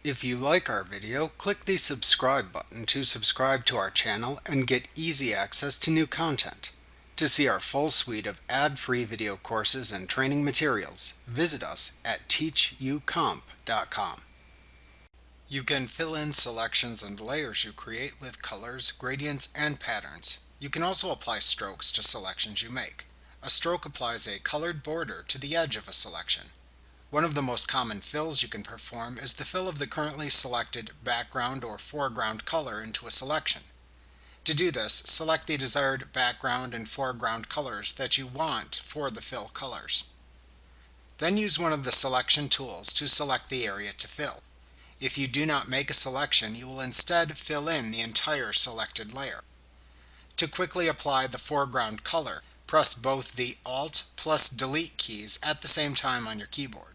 If you like our video, click the subscribe button to subscribe to our channel and get easy access to new content. To see our full suite of ad-free video courses and training materials, visit us at teachucomp.com. You can fill in selections and layers you create with colors, gradients, and patterns. You can also apply strokes to selections you make. A stroke applies a colored border to the edge of a selection. One of the most common fills you can perform is the fill of the currently selected background or foreground color into a selection. To do this, select the desired background and foreground colors that you want for the fill colors. Then use one of the selection tools to select the area to fill. If you do not make a selection, you will instead fill in the entire selected layer. To quickly apply the foreground color, press both the Alt plus Delete keys at the same time on your keyboard.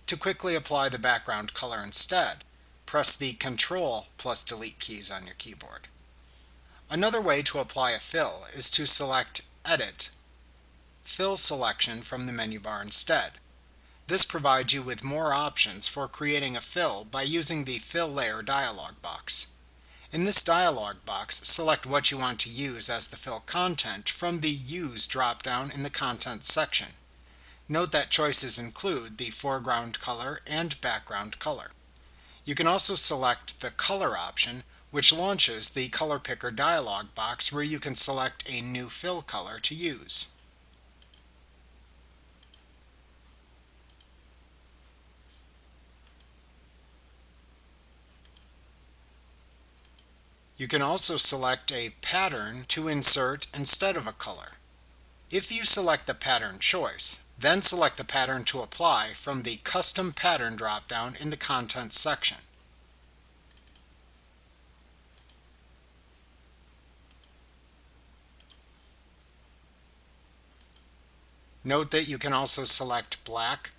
To quickly apply the background color instead, press the Ctrl plus Delete keys on your keyboard. Another way to apply a fill is to select Edit, Fill Selection from the menu bar instead. This provides you with more options for creating a fill by using the Fill Layer dialog box. In this dialog box, select what you want to use as the fill content from the Use drop-down in the Contents section. Note that choices include the foreground color and background color. You can also select the Color option, which launches the Color Picker dialog box where you can select a new fill color to use. You can also select a pattern to insert instead of a color. If you select the pattern choice, then select the pattern to apply from the Custom Pattern drop-down in the Contents section. Note that you can also select black,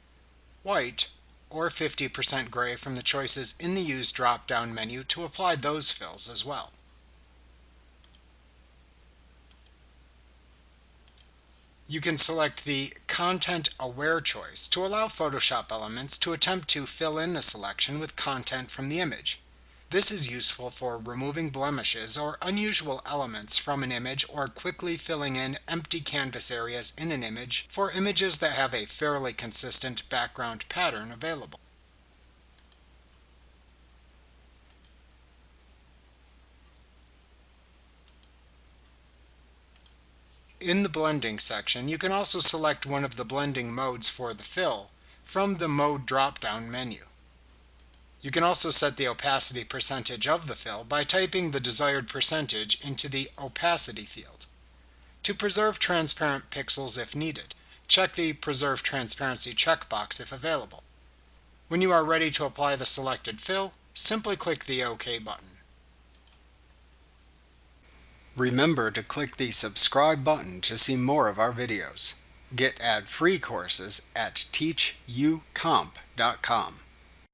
white, or 50% gray from the choices in the Use drop-down menu to apply those fills as well. You can select the Content Aware choice to allow Photoshop Elements to attempt to fill in the selection with content from the image. This is useful for removing blemishes or unusual elements from an image or quickly filling in empty canvas areas in an image for images that have a fairly consistent background pattern available. In the Blending section, you can also select one of the blending modes for the fill from the Mode drop-down menu. You can also set the opacity percentage of the fill by typing the desired percentage into the Opacity field. To preserve transparent pixels if needed, check the Preserve Transparency checkbox if available. When you are ready to apply the selected fill, simply click the OK button. Remember to click the subscribe button to see more of our videos. Get ad-free courses at teachucomp.com.